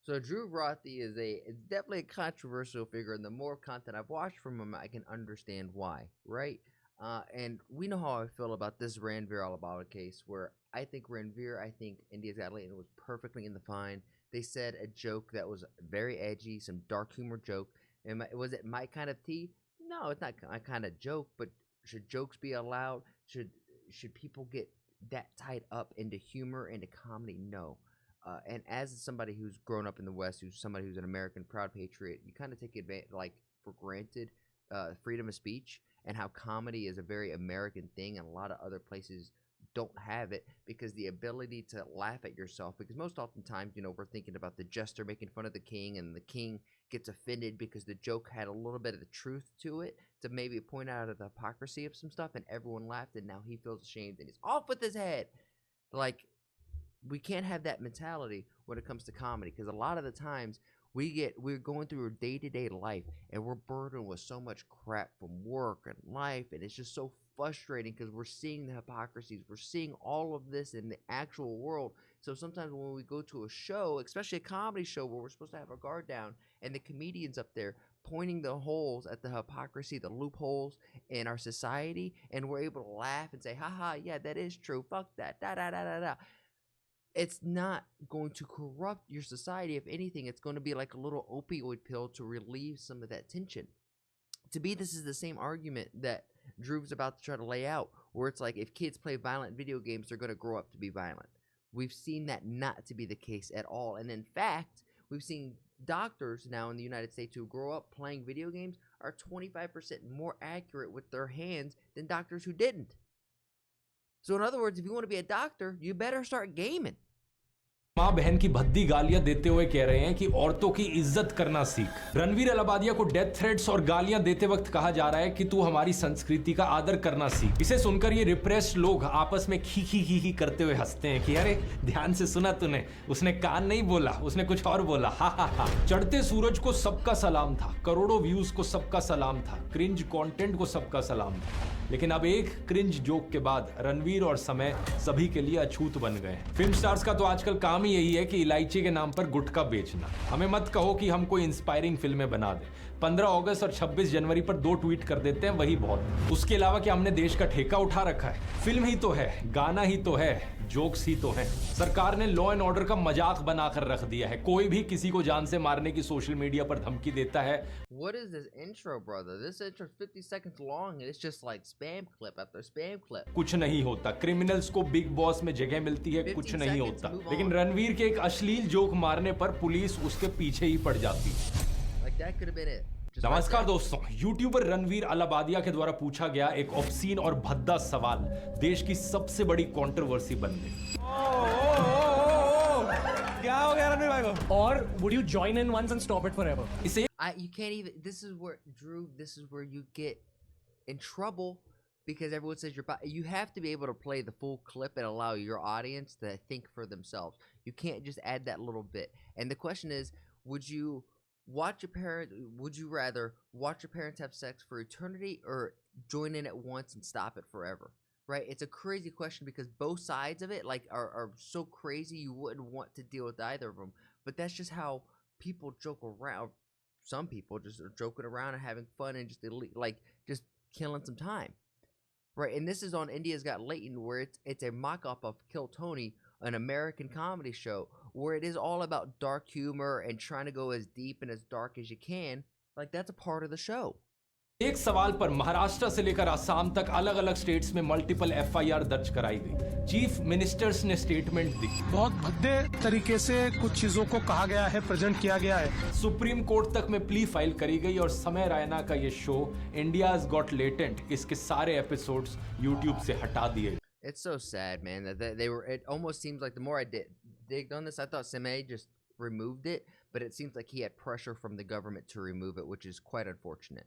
So Drew Rothi is definitely a controversial figure, and the more content I've watched from him, I can understand why, right? And we know how I feel about this Ranveer Alabama case, where I think India's Got Leighton was perfectly in the fine. They said a joke that was very edgy, some dark humor joke. And was it my kind of tea? No, it's not my kind of joke. But should jokes be allowed? Should people get that tied up into humor, into comedy? No. And as somebody who's grown up in the West, who's somebody who's an American proud patriot, you kind of take advantage, like for granted, freedom of speech and how comedy is a very American thing, and a lot of other places don't have it because the ability to laugh at yourself. Because most oftentimes, we're thinking about the jester making fun of the king, and the king gets offended because the joke had a little bit of the truth to it to maybe point out of the hypocrisy of some stuff, and everyone laughed, and now he feels ashamed and he's off with his head. Like, we can't have that mentality when it comes to comedy, because a lot of the times we're going through our day-to-day life, and we're burdened with so much crap from work and life, and it's just so frustrating because we're seeing the hypocrisies, we're seeing all of this in the actual world. So sometimes when we go to a show, especially a comedy show where we're supposed to have our guard down, and the comedians up there pointing the holes at the hypocrisy, the loopholes in our society, and we're able to laugh and say, haha, yeah, that is true, fuck that, da da da da da, it's not going to corrupt your society. If anything, it's going to be like a little opioid pill to relieve some of that tension. To me, this is the same argument that Drew's about to try to lay out, where it's like if kids play violent video games, they're going to grow up to be violent. We've seen that not to be the case at all. And in fact, we've seen doctors now in the United States who grow up playing video games are 25% more accurate with their hands than doctors who didn't. So in other words, if you want to be a doctor, you better start gaming. मां बहन की भद्दी गालियां देते हुए कह रहे हैं कि औरतों की इज्जत करना सीख। रणवीर अलाबादिया को डेथ थ्रेट्स और गालियां देते वक्त कहा जा रहा है कि तू हमारी संस्कृति का आदर करना सीख। इसे सुनकर ये रिप्रेस्ड लोग आपस में खी खी खी खी करते हुए हंसते हैं कि अरे ध्यान से सुना तूने, उसने कान नहीं बोला, उसने कुछ और बोला, हा हा हा। चढ़ते सूरज को सबका सलाम था, करोड़ों व्यूज को सबका सलाम था, क्रिंज कंटेंट को सबका सलाम था। लेकिन अब एक क्रिंज जोक के बाद रणवीर और समय सभी के लिए अछूत बन गए। फिल्म स्टार्स का तो आजकल काम ही यही है कि इलायची के नाम पर गुटखा बेचना। हमें मत कहो कि हम कोई इंस्पायरिंग फिल्में बना दें। 15 अगस्त और 26 जनवरी पर 2 ट्वीट कर देते हैं, वही बहुत। उसके अलावा क्या हमने देश का ठेका उठा रखा है? फिल्म ही तो है, गाना ही तो है, जोक्स ही तो है। सरकार ने लॉ एंड ऑर्डर का मजाक बनाकर रख दिया है। कोई भी किसी को जान से मारने की सोशल मीडिया पर धमकी देता है। What is this intro, brother? This intro is 50 seconds long and it's just like spam clip after spam clip. कुछ नहीं होता। क्रिमिनल्स को बिग बॉस में जगह मिलती है, कुछ नहीं होता। लेकिन रणवीर के एक अश्लील जोक मारने पर पुलिस उसके पीछे ही पड़ जाती है। Like that could have been it. नमस्कार दोस्तों, यूट्यूबर रणवीर अलाबादिया के द्वारा पूछा गया एक ऑब्सीन और भद्दा सवाल देश की सबसे बड़ी कंट्रोवर्सी बन गई। क्या हो गया रणवीर भाई को? Or would you join in once and stop it forever? इसे You can't even. This is where Drew. This is where you get in trouble because everyone says you have to be able to play the full clip and allow your audience to think for themselves. You can't just add that little bit. And the question is, would you rather watch your parents have sex for eternity or join in at once and stop it forever? Right? It's a crazy question because both sides of it are so crazy you wouldn't want to deal with either of them. But that's just how people joke around. Some people just are joking around and having fun and just killing some time. Right? And this is on India's Got Leighton, where it's a mock-up of Kill Tony, an American comedy show, where it is all about dark humor and trying to go as deep and as dark as you can. Like, that's a part of the show. एक सवाल पर महाराष्ट्र से लेकर असम तक अलग अलग states में multiple FIR दर्ज कराई गई। चीफ मिनिस्टर्स ने स्टेटमेंट दी। बहुत भद्दे तरीके से कुछ चीजों को कहा गया है, प्रेजेंट किया गया है। सुप्रीम कोर्ट तक में प्ली फाइल करी गई और समय रैना का ये शो इंडियाज गॉट लेटेंट, इसके सारे एपिसोड्स यूट्यूब से हटा दिए। It's so sad, man, that they were. It almost seems like the more I digged on this, I thought Semay just removed it, but it seems like he had pressure from the government to remove it, which is quite unfortunate.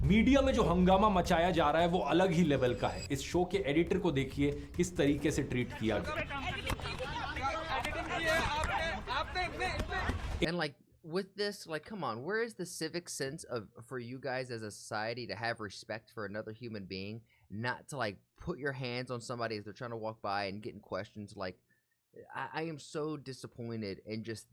Media में जो हंगामा मचाया जा रहा है वो अलग ही level का है। इस शो के एडिटर को देखिए किस तरीके से ट्रीट किया गया। And like with this, like, come on, where is the civic sense for you guys as a society to have respect for another human being, not to like put your hands on somebody as they're trying to walk by and getting questions? Like, I am so disappointed in just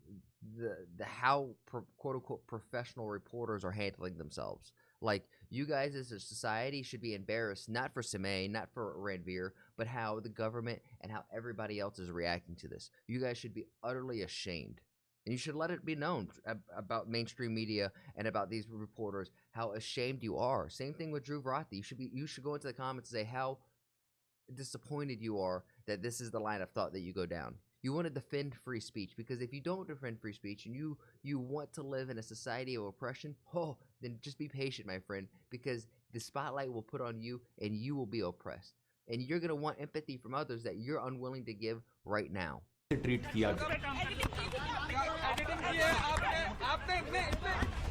the how quote unquote professional reporters are handling themselves. Like, you guys as a society should be embarrassed, not for Sime, not for Ranveer, but how the government and how everybody else is reacting to this. You guys should be utterly ashamed. And you should let it be known about mainstream media and about these reporters how ashamed you are. Same thing with Dhruv Rathi. You should go into the comments and say how disappointed you are that this is the line of thought that you go down. You want to defend free speech, because if you don't defend free speech and you want to live in a society of oppression, then just be patient, my friend, because the spotlight will put on you and you will be oppressed. And you're going to want empathy from others that you're unwilling to give right now. Treat किया गया।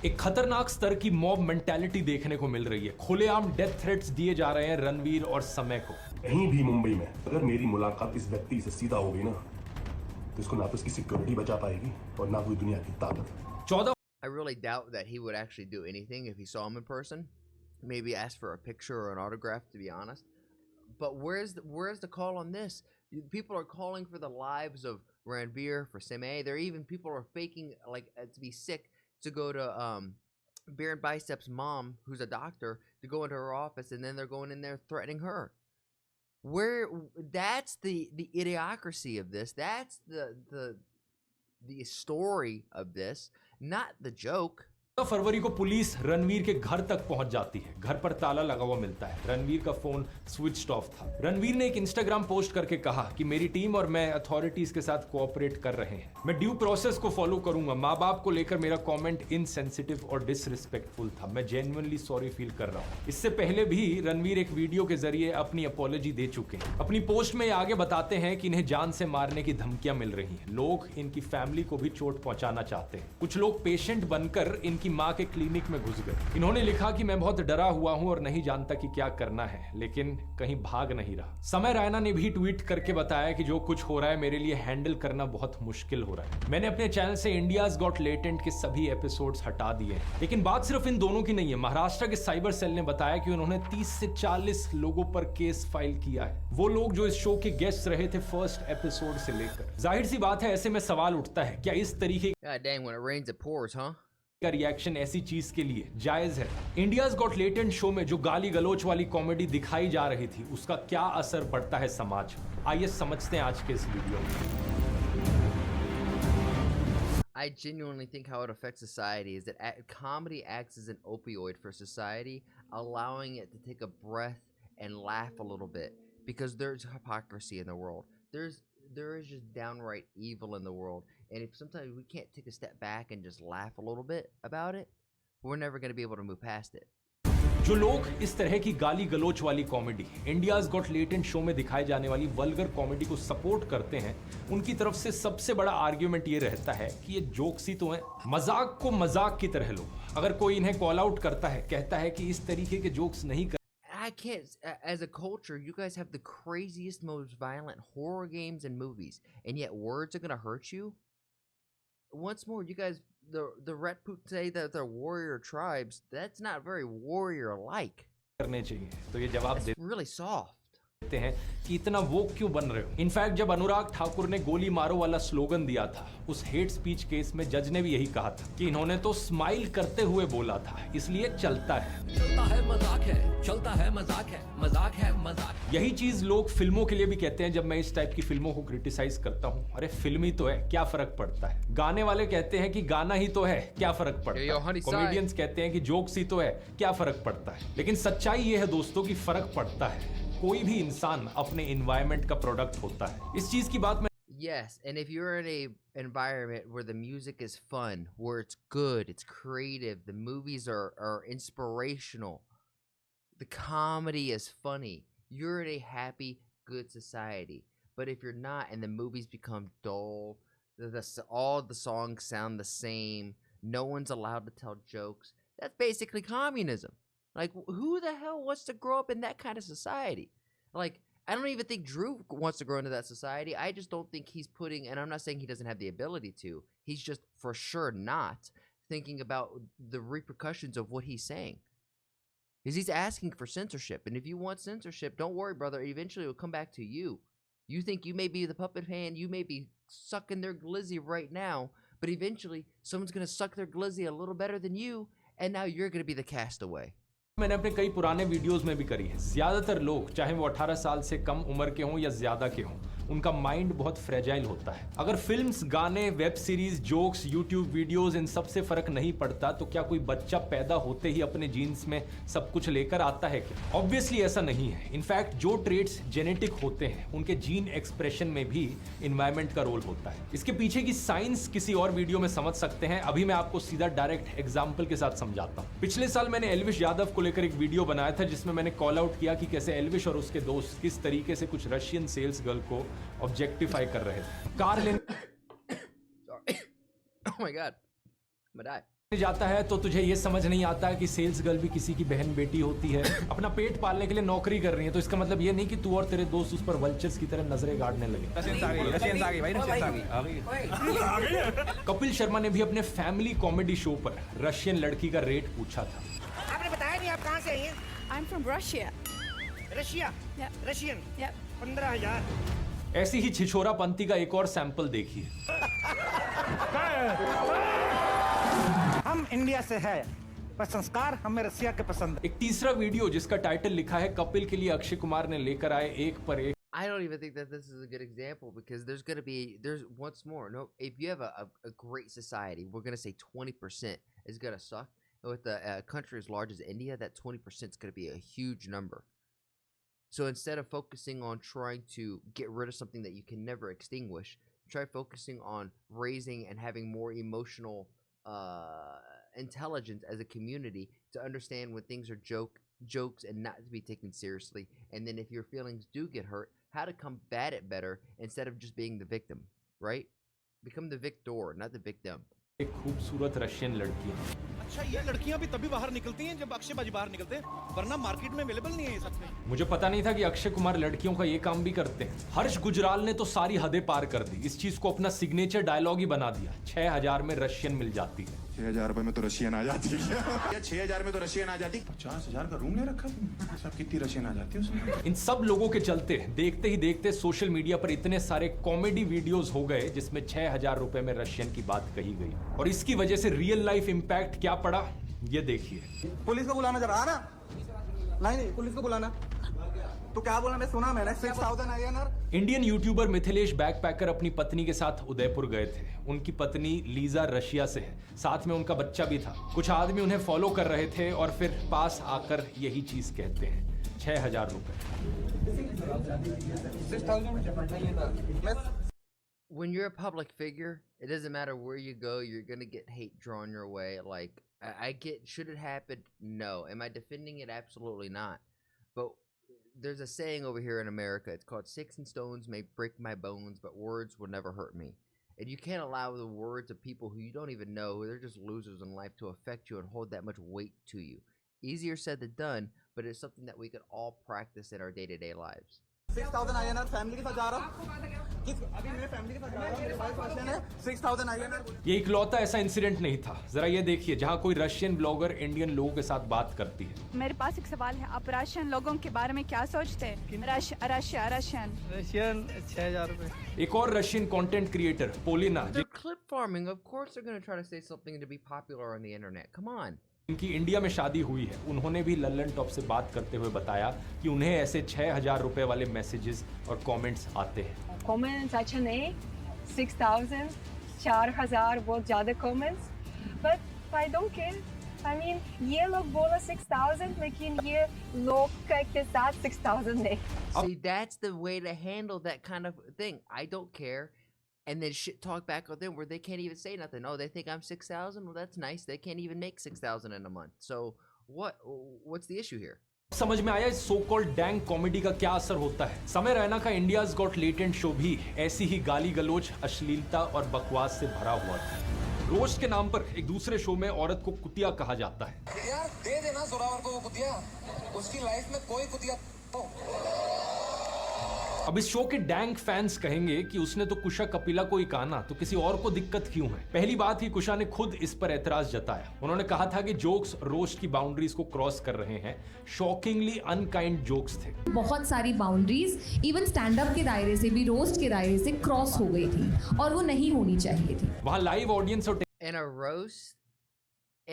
एक खतरनाक स्तर की mob mentality देखने को मिल रही है। खुलेआम डेथ थ्रेट्स दिए जा रहे हैं रणवीर और समय को। कहीं भी मुंबई में अगर मेरी मुलाकात इस व्यक्ति से सीधा हो गई ना, तो इसको ना तो इसकी सिक्योरिटी बचा पाएगी और ना कोई दुनिया की ताकत। 14 I really doubt that he would actually do anything if he saw him in person. Maybe ask for a picture or an autograph, to be honest. But where's the call on this? People are calling for the lives of Ranveer, for Sime. People are faking like to be sick to go to Baron Bicep's mom, who's a doctor, to go into her office, and then they're going in there threatening her. That's the idiocracy of this. That's the story of this, not the joke. फरवरी को police Ranveer के घर तक पहुंच जाती है। घर पर ताला लगा हुआ मिलता है। रणवीर का फोन स्विच्ड ऑफ था। रणवीर ने एक इंस्टाग्राम पोस्ट करके कहा कि मेरी टीम और मैं अथॉरिटीज के साथ कोऑपरेट कर रहे हैं। मैं ड्यू प्रोसेस को फॉलो करूंगा। माँ बाप को लेकर मेरा कमेंट इनसेंसिटिव और डिसरिस्पेक्टफुल था। मैं जेन्युइनली सॉरी फील कर रहा हूँ। इससे पहले भी रणवीर एक वीडियो के जरिए अपनी अपॉलॉजी दे चुके हैं। अपनी पोस्ट में आगे बताते हैं कि इन्हें जान से मारने की धमकियां मिल रही हैं। लोग इनकी फैमिली को भी चोट पहुंचाना चाहते हैं। कुछ लोग पेशेंट बनकर इनकी मां के क्लिनिक में घुस गए। इन्होंने लिखा कि मैं बहुत डरा हुआ हूं और नहीं जानता कि क्या करना है, लेकिन कहीं भाग नहीं रहा। समय रैना ने भी ट्वीट करके बताया कि जो कुछ हो रहा है मेरे लिए हैंडल करना बहुत मुश्किल हो रहा है। मैंने अपने चैनल से इंडियाज गॉट लेटेंट के सभी एपिसोड्स हटा दिए हैं। लेकिन बात सिर्फ इन दोनों की नहीं है। महाराष्ट्र के साइबर सेल ने बताया कि उन्होंने 30 से 40 लोगों पर केस फाइल किया है। वो लोग जो इस शो के गेस्ट रहे थे फर्स्ट एपिसोड से लेकर। जाहिर सी बात है, ऐसे में सवाल उठता है, क्या इस तरीके का रिएक्शन ऐसी चीज के लिए जायज है? इंडियाज गॉट लेटेंट शो में जो गाली गलोच वाली कॉमेडी दिखाई जा रही थी, उसका क्या असर पड़ता है समाज पर? आइए समझते हैं आज के इस वीडियो में। I genuinely think how it affects society is that comedy acts as an opioid for society, allowing it to take a breath and laugh a little bit, because there's hypocrisy in the world. There is just downright evil in the world, and if sometimes we can't take a step back and just laugh a little bit about it, we're never going to be able to move past it. जो लोग इस तरह की गाली गलोच वाली comedy, India's got latent show में दिखाई जाने वाली वल्गर कॉमेडी को सपोर्ट करते हैं, उनकी तरफ से सबसे बड़ा आर्ग्यूमेंट ये रहता है कि ये जोक्स ही तो हैं। मजाक को मजाक की तरह लो। अगर कोई इन्हें कॉल आउट करता है, कहता है कि इस तरीके के जोक्स नहीं कर। I can't, as a culture, you guys have the craziest, most violent horror games and movies, and yet words are going to hurt you? Once more, you guys, the Ratput say that they're warrior tribes. That's not very warrior-like. करने चाहिए, तो ये जवाब That's really soft. हैं कि इतना वो क्यों बन रहे हो। इनफैक्ट जब अनुराग ठाकुर ने गोली मारो वाला स्लोगन दिया था, उस हेट स्पीच केस में जज ने भी यही कहा था कि इन्होंने तो स्माइल करते हुए बोला था, इसलिए चलता है। चलता है मजाक है, चलता है मजाक है, मजाक है मजाक। यही चीज लोग फिल्मों के लिए भी कहते हैं जब मैं इस टाइप की फिल्मों को क्रिटिसाइज करता हूँ। अरे फिल्म ही तो है, क्या फर्क पड़ता है। गाने वाले कहते हैं कि गाना ही तो है, क्या फर्क पड़ता है। कॉमेडियंस कहते हैं कि जोक्स ही तो है, क्या फर्क पड़ता है। लेकिन सच्चाई ये है दोस्तों कि फर्क पड़ता है। कोई भी इंसान अपने एनवायरनमेंट का प्रोडक्ट होता है। इस चीज की बात मैं Yes, and if you're in a environment where the music is fun, where it's good, it's creative, the movies are inspirational, the comedy is funny, you're in a happy, good society. But if you're not, and the movies become dull, all the songs sound the same, no one's allowed to tell jokes, that's basically communism. Like, who the hell wants to grow up in that kind of society? Like, I don't even think Dhruv wants to grow into that society. I just don't think he's putting, and I'm not saying he doesn't have the ability to, he's just for sure not thinking about the repercussions of what he's saying. Because he's asking for censorship. And if you want censorship, don't worry, brother. Eventually it will come back to you. You think you may be the puppet hand, you may be sucking their glizzy right now, but eventually someone's gonna suck their glizzy a little better than you, and now you're gonna be the castaway. मैंने अपने कई पुराने videos में भी करी है। ज्यादातर लोग चाहे वो 18 साल से कम उम्र के हों या ज्यादा के हों, उनका माइंड बहुत फ्रेजाइल होता है। अगर फिल्म्स, गाने, web series, jokes, YouTube videos in सब से फर्क नहीं पड़ता तो क्या कोई बच्चा पैदा होते ही अपने जीन्स में सब कुछ लेकर आता है क्या? ऑब्वियसली ऐसा नहीं है। इनफैक्ट जो ट्रेड्स जेनेटिक होते हैं उनके जीन एक्सप्रेशन में भी इन्वायरमेंट का रोल होता है। इसके पीछे की साइंस किसी और वीडियो में समझ सकते हैं, अभी मैं आपको सीधा डायरेक्ट एग्जाम्पल के साथ समझाता हूँ। पिछले साल मैंने एल्विश यादव को लेकर एक वीडियो बनाया था जिसमें मैंने कॉल आउट किया कि कैसे एल्विश और उसके दोस्त किस तरीके से कुछ रशियन सेल्स गर्ल को ऑब्जेक्टिफाई कर रहे थे। कार लेने Oh my god, I'm gonna die. जाता है तो तुझे ये समझ नहीं आता है कि सेल्स गर्ल भी किसी की बहन बेटी होती है। अपना पेट पालने के लिए नौकरी कर रही है, तो इसका मतलब ये नहीं कि तू और तेरे दोस्त उस पर वल्चर्स की तरह नजरें गाड़ने लगे। कपिल शर्मा ने भी अपने फैमिली कॉमेडी शो पर रशियन लड़की का रेट पूछा था। आपने बताया नहीं आप कहाँ से आई हैं? I'm from Russia. Russia? Yeah. Russian? Yep. 15,000। ऐसी ही छिछोरापंती का एक और सैंपल देखिए। हम इंडिया से है, पर संस्कार हमें रसिया के पसंद है। एक तीसरा वीडियो जिसका टाइटल लिखा है कपिल के लिए अक्षय कुमार ने लेकर आए एक पर एक। I don't even think that this is a good example because there's once more, no, if you have a great society, we're going to say 20% is going to suck. With a country as large as India, that 20% is going to be a huge number. So instead of focusing on trying to get rid of something that you can never extinguish, try focusing on raising and having more emotional intelligence as a community to understand when things are jokes and not to be taken seriously. And then if your feelings do get hurt, how to combat it better instead of just being the victim, right? Become the victor, not the victim. एक खूबसूरत Russian लड़की है। अच्छा, ये लड़कियां भी तभी बाहर निकलती हैं जब अक्षय बाजी बाहर निकलते हैं, वरना मार्केट में अवेलेबल नहीं है ये सब में। मुझे पता नहीं था कि अक्षय कुमार लड़कियों का ये काम भी करते हैं। हर्ष गुजराल ने तो सारी हदें पार कर दी, इस चीज को अपना सिग्नेचर डायलॉग ही बना दिया। 6,000 में रशियन मिल जाती है। 6,000 रुपए में तो रशियन आ जाती है। 6,000 में तो रशियन आ जाती। 50,000 का रूम ले रखा तुमने, सब कितनी रशियन आ जाती है उसमें। इन सब लोगों के चलते देखते ही देखते सोशल मीडिया पर इतने सारे कॉमेडी वीडियोस हो गए जिसमें 6,000 रुपए में रशियन की बात कही गई, और इसकी वजह से रियल लाइफ इम्पैक्ट क्या पड़ा ये देखिए। पुलिस को बुलाना जरा, ना नहीं पुलिस को बुलाना। तो क्या बोला, मैं सुना मैंने 6,000 INR। Indian YouTuber Mithilesh backpacker अपनी पत्नी के साथ उदयपुर गए थे। उनकी पत्नी लीजा रशिया से है, साथ में उनका बच्चा भी था। कुछ आदमी उन्हें फॉलो कर रहे थे और फिर पास आकर यही चीज कहते हैं, 6,000 रुपए। When you're a public figure, it doesn't matter where you go, you're going to get hate drawn your way. Like, I get, should it happen? No. Am I defending it? Absolutely not. But there's a saying over here in America. It's called 6 and stones may break my bones, but words will never hurt me. And you can't allow the words of people who you don't even know, who they're just losers in life, to affect you and hold that much weight to you. Easier said than done, but it's something that we could all practice in our day-to-day lives. 6,000 INR family के साथ जा रहा हूँ। अभी मैं family के साथ जा रहा हूँ, मेरी वाइफ रशियन है। 6,000 INR। ये इकलौता ऐसा इंसिडेंट नहीं था। जरा ये देखिए, जहाँ कोई रशियन ब्लॉगर इंडियन लोगों के साथ बात करती है। मेरे पास एक सवाल है, आप रशियन लोगों के बारे में क्या सोचते हैं? रशियन 6,000 रुपए। एक और Russian content creator Polina, They're clip farming. Of course they're going to try to say something to be popular on the internet. Come on. इनकी इंडिया में शादी हुई है, उन्होंने भी लल्लन टॉप से बात करते हुए बताया कि उन्हें ऐसे 6,000 रुपए वाले मैसेजेस और कमेंट्स आते हैं। कमेंट्स अच्छा नहीं, 6,000, 4,000 बहुत ज्यादा comments, but I don't care. I mean ये लोग बोला 6,000, लेकिन ये लोग के साथ 6,000 नहीं। See, that's the way to handle that kind of thing. I don't care. And then shit talk back on them where they can't even say nothing. Oh, they think I'm 6,000? Well, that's nice. They can't even make 6,000 in a month. So what's the issue here? समझ में आया इस so called dang comedy का क्या असर होता है। समय रैना का इंडियाज गॉट लेटेंट शो भी ऐसी ही गाली गलोच, अश्लीलता और बकवास से भरा हुआ था। रोस्ट के नाम पर एक दूसरे शो में औरत को कुतिया कहा जाता है। यार दे देना जोरावर को वो कुतिया, उसकी लाइफ में कोई कुतिया अब इस शो के डैंक फैंस कहेंगे कि उसने तो कुशा कपिला को ही कहा ना, तो किसी और को दिक्कत क्यों है? पहली बात ही कुशा ने खुद इस पर एतराज जताया। उन्होंने कहा था कि जोक्स रोस्ट की बाउंड्रीज को क्रॉस कर रहे हैं। शॉकिंगली अनकाइंड जोक्स थे। बहुत सारी बाउंड्रीज इवन स्टैंड अप के दायरे से भी, रोस्ट के दायरे से क्रॉस हो गई थी और वो नहीं होनी चाहिए थी। वहां लाइव ऑडियंस और In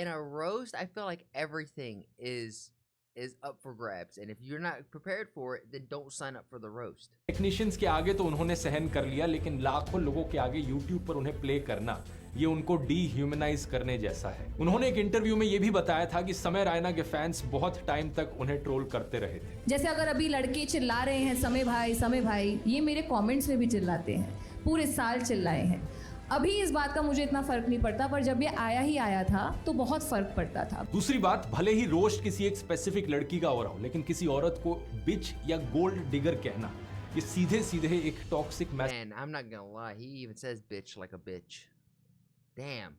a roast, I feel like everything is up for grabs, and if you're not prepared for it, then don't sign up for the roast. Technicians के आगे तो उन्होंने सहन कर लिया, लेकिन लाखों लोगों के आगे YouTube पर उन्हें प्ले करना, ये उनको डीह्यूमनाइज करने जैसा है। उन्होंने एक इंटरव्यू में ये भी बताया था कि समय रायना के फैंस बहुत टाइम तक उन्हें ट्रोल करते रहे थे। जैसे अगर अभी लड़के चिल्ला रहे हैं समय भाई, ये मेरे कमेंट्स में भी चिल्लाते हैं, पूरे साल चिल्लाए हैं। अभी इस बात का मुझे इतना फर्क नहीं पड़ता, पर जब ये आया था तो बहुत फर्क पड़ता था। दूसरी बात, भले ही रोस्ट किसी एक स्पेसिफिक लड़की का हो रहा हो, लेकिन किसी औरत को बिच या गोल्ड डिगर कहना, ये सीधे सीधे एक toxic Man, I'm not gonna lie, he even says bitch like a bitch. Damn.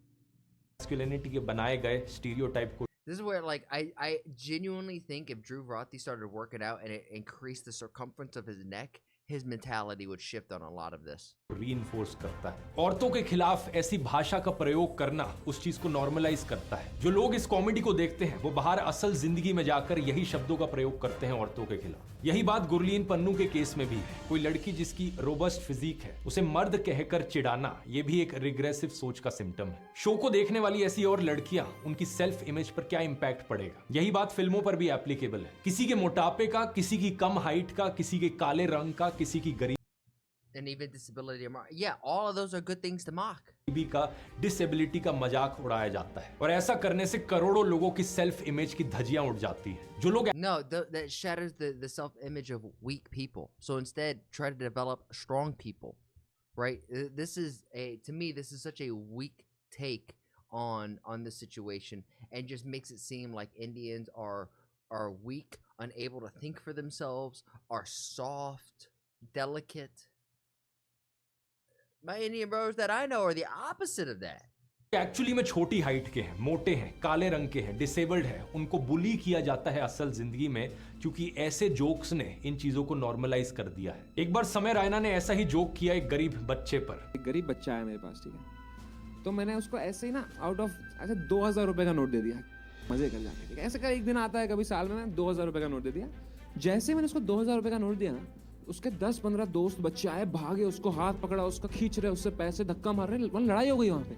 Masculinity के बनाए गए स्टीरियोटाइप को This is where, like, I genuinely think if Drew Rothi started working out and it increased the circumference of his neck, his mentality would shift on a lot of this. Reinforce करता है। औरतों के खिलाफ ऐसी भाषा का प्रयोग करना उस चीज को नॉर्मलाइज करता है। जो लोग इस कॉमेडी को देखते हैं वो बाहर असल जिंदगी में जाकर यही शब्दों का प्रयोग करते हैं औरतों के खिलाफ। यही बात गुरलीन पन्नू के केस में भी है। कोई लड़की जिसकी रोबस्ट फिजिक है, उसे मर्द कहकर चिढ़ाना, ये भी एक रिग्रेसिव सोच का सिम्टम है। शो को देखने वाली ऐसी और लड़कियां, उनकी सेल्फ इमेज पर क्या इंपैक्ट पड़ेगा? यही बात फिल्मों पर भी एप्लीकेबल है। किसी के मोटापे का, किसी की कम हाइट का, किसी के काले रंग का, किसी की गरीब And even disability, yeah, all of those are good things to mock. का, डिसेबिलिटी का मजाक उड़ाया जाता है, और ऐसा करने से करोड़ों लोगों की सेल्फ इमेज की धज्जियां उड़ जाती हैं। जो लोग No, that shatters the self-image of weak people. So instead, try to develop strong people, right? This is to me, this is such a weak take on the situation, and just makes it seem like Indians are weak, unable to think for themselves, are soft, delicate. My Indian bros that I know are the opposite of that. Actually में छोटी height के हैं, मोटे हैं, काले रंग के हैं, डिसेबल्ड हैं, उनको बुली किया जाता है असल जिंदगी में, क्योंकि ऐसे जोक्स ने इन चीजों को नॉर्मलाइज कर दिया है। एक बार समय रायना ने ऐसा ही जोक किया एक गरीब बच्चे पर। एक गरीब बच्चा है मेरे पास, ठीक है, तो मैंने उसको ऐसे ही ना आउट ऑफ ऐसे 2000 रुपए का नोट दे दिया, मजे कर जाने, ठीक है। ऐसे का एक दिन आता है कभी साल में, मैंने 2000 रुपए का नोट दे दिया। जैसे मैंने उसको 2000 रुपए का नोट दिया ना, उसके 10-15 दोस्त बच्चे आए, भागे, उसको हाथ पकड़ा, उसको खींच रहे, उससे पैसे धक्का मार रहे, वहाँ लड़ाई हो गई। वहाँ पे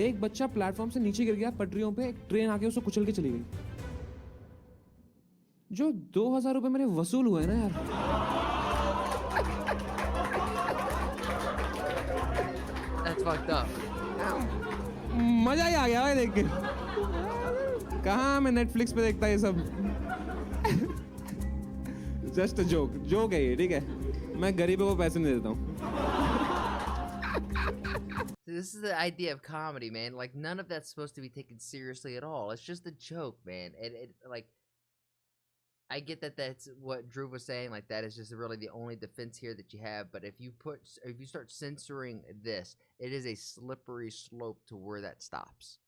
एक बच्चा प्लेटफॉर्म से नीचे गिर गया, पटरियों पे एक ट्रेन आके उसको कुचल के चली गई। जो 2000 रुपए मेरे वसूल हुए ना यार, That's fucked up. मजा ही आ गया भाई देख के। कहाँ मैं नेटफ्लिक्स पे देखता ये सब। जस्ट जोक है ये, ठीक है। मैं गरीबों को पैसे नहीं देता हूँ। This is the idea of comedy, man. Like, none of that's supposed to be taken seriously at all. It's just a joke, man. Like, I get that that's what Drew was saying. Like, that is just really the only defense here that you have. But if you start censoring this, it is a slippery slope to where that stops.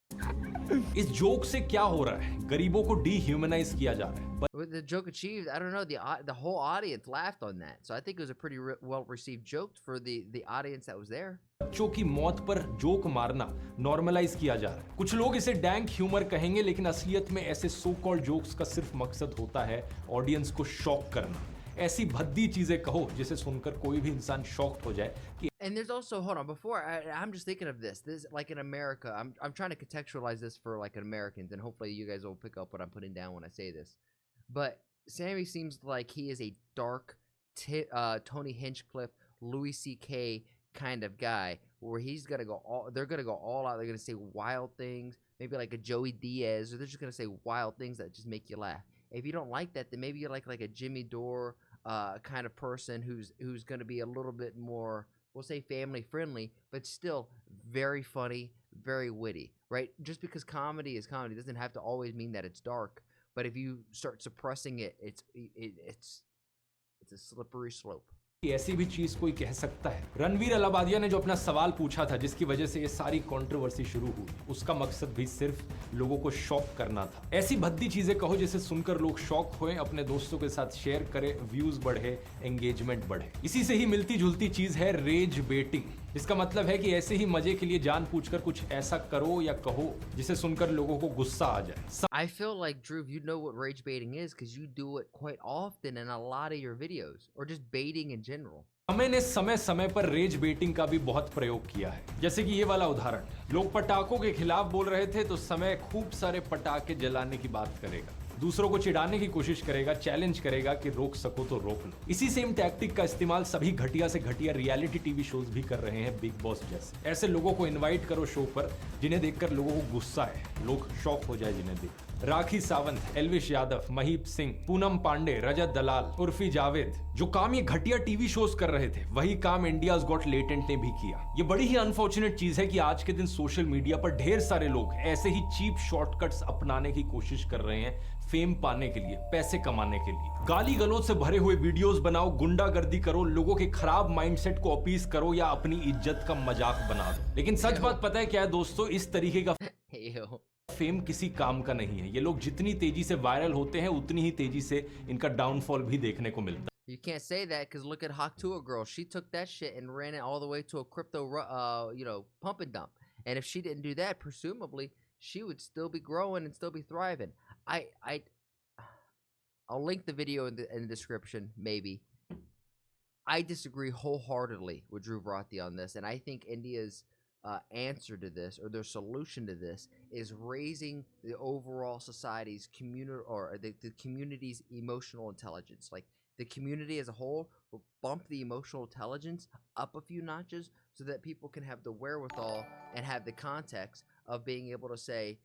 इस joke से क्या हो रहा है? गरीबों को dehumanise किया जा रहा है। With the joke achieved, I don't know, the whole audience laughed on that. So I think it was a pretty well received joke for the audience that was there. बच्चों की मौत पर जोक मारना normalise किया जा रहा है। कुछ लोग इसे डैंक ह्यूमर कहेंगे, लेकिन असलियत में ऐसे सो कॉल्ड जोक्स का सिर्फ मकसद होता है ऑडियंस को शॉक करना। ऐसी भद्दी चीजें कहो जिसे सुनकर कोई भी इंसान शॉक्ड हो जाए कि And there's also, hold on, before I'm just thinking of this like in America, I'm trying to contextualize this for like Americans, and hopefully you guys will pick up what I'm putting down when I say this. But Sammy seems like he is a dark Tony Hinchcliffe, Louis C.K. kind of guy, where they're gonna go all out. They're gonna say wild things, maybe like a Joey Diaz, or they're just gonna say wild things that just make you laugh. If you don't like that, then maybe you like a Jimmy Dore kind of person who's gonna be a little bit more, we'll say, family friendly, but still very funny, very witty, right? Just because comedy is comedy doesn't have to always mean that it's dark. But if you start suppressing it, it's a slippery slope. कि ऐसी भी चीज कोई कह सकता है। रणवीर अलाबादिया ने जो अपना सवाल पूछा था जिसकी वजह से ये सारी कंट्रोवर्सी शुरू हुई, उसका मकसद भी सिर्फ लोगों को शॉक करना था। ऐसी भद्दी चीजें कहो जिसे सुनकर लोग शॉक होएं, अपने दोस्तों के साथ शेयर करें, व्यूज बढ़े, एंगेजमेंट बढ़े। इसी से ही मिलती जुलती चीज है रेज बेटिंग। इसका मतलब है कि ऐसे ही मजे के लिए जानबूझकर कुछ ऐसा करो या कहो जिसे सुनकर लोगों को गुस्सा आ जाए। I feel like, Drew, you know what rage baiting is because you do it quite often in a lot of your videos, or just baiting in general. मैंने समय समय पर रेज बेटिंग का भी बहुत प्रयोग किया है। जैसे कि ये वाला उदाहरण, लोग पटाखों के खिलाफ बोल रहे थे तो समय खूब सारे पटाखे जलाने की बात करेगा, दूसरों को चिढ़ाने की कोशिश करेगा, चैलेंज करेगा कि रोक सको तो रोक लो। इसी सेम टैक्टिक का इस्तेमाल सभी घटिया से घटिया रियलिटी टीवी शोज भी कर रहे हैं, बिग बॉस जैसे। ऐसे लोगों को इनवाइट करो शो पर जिन्हें देखकर लोगों को गुस्सा है, लोग शॉक हो जाए जिन्हें देख। राखी सावंत, एल्विश यादव, महीप सिंह, पूनम पांडे, रजत दलाल, उर्फी जावेद, जो काम ये घटिया टीवी शोज कर रहे थे वही काम इंडियाज गॉट लेटेंट ने भी किया। ये बड़ी ही अनफॉर्चुनेट चीज है कि आज के दिन सोशल मीडिया पर ढेर सारे लोग ऐसे ही चीप शॉर्टकट्स अपनाने की कोशिश कर रहे हैं फेम पाने के लिए, पैसे कमाने के लिए। गाली गलौज से भरे हुए वीडियोस बनाओ, गुंडागर्दी करो, लोगों के खराब माइंडसेट को अपीस करो या अपनी इज्जत का मजाक बना दो। लेकिन सच बात पता है क्या है दोस्तों, इस तरीके का फेम किसी काम का नहीं है। ये लोग जितनी तेजी से वायरल होते हैं उतनी ही तेजी से इनका डाउनफॉल भी देखने को मिलता है। You can't say that because look at Haktua girl. She took that shit and ran it all the way to a crypto, pump and dump. And if she didn't do that, presumably she would still be growing and still be thriving. I'll link the video in the description, maybe. I disagree wholeheartedly with Drew Vrati on this, and I think India's answer to this, or their solution to this, is raising the overall society's community, or the community's emotional intelligence. Like, the community as a whole will bump the emotional intelligence up a few notches so that people can have the wherewithal and have the context of being able to say,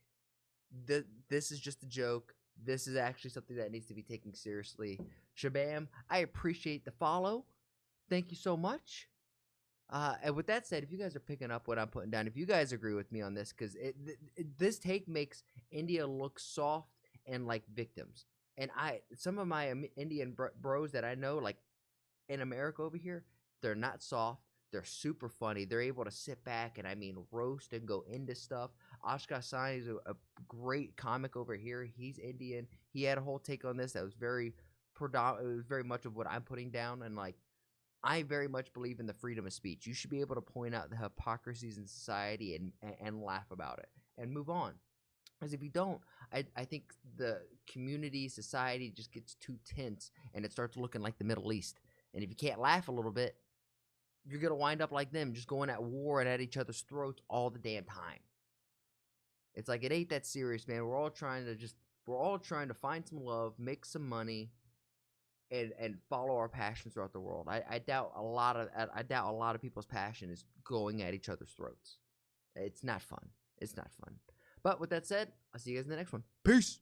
this is just a joke. This is actually something that needs to be taken seriously. Shabam, I appreciate the follow. Thank you so much. And with that said, if you guys are picking up what I'm putting down, if you guys agree with me on this, because this take makes India look soft and like victims. And some of my Indian bros that I know, like in America over here, they're not soft. They're super funny. They're able to sit back and roast and go into stuff. Ashka Sani is a great comic over here. He's Indian. He had a whole take on this that was very much of what I'm putting down. And like, I very much believe in the freedom of speech. You should be able to point out the hypocrisies in society and laugh about it and move on. Because if you don't, I think the community, society just gets too tense and it starts looking like the Middle East. And if you can't laugh a little bit, you're going to wind up like them, just going at war and at each other's throats all the damn time. It's like, it ain't that serious, man. We're all trying to find some love, make some money, and follow our passions throughout the world. I doubt a lot of people's passion is going at each other's throats. It's not fun. It's not fun. But with that said, I'll see you guys in the next one. Peace.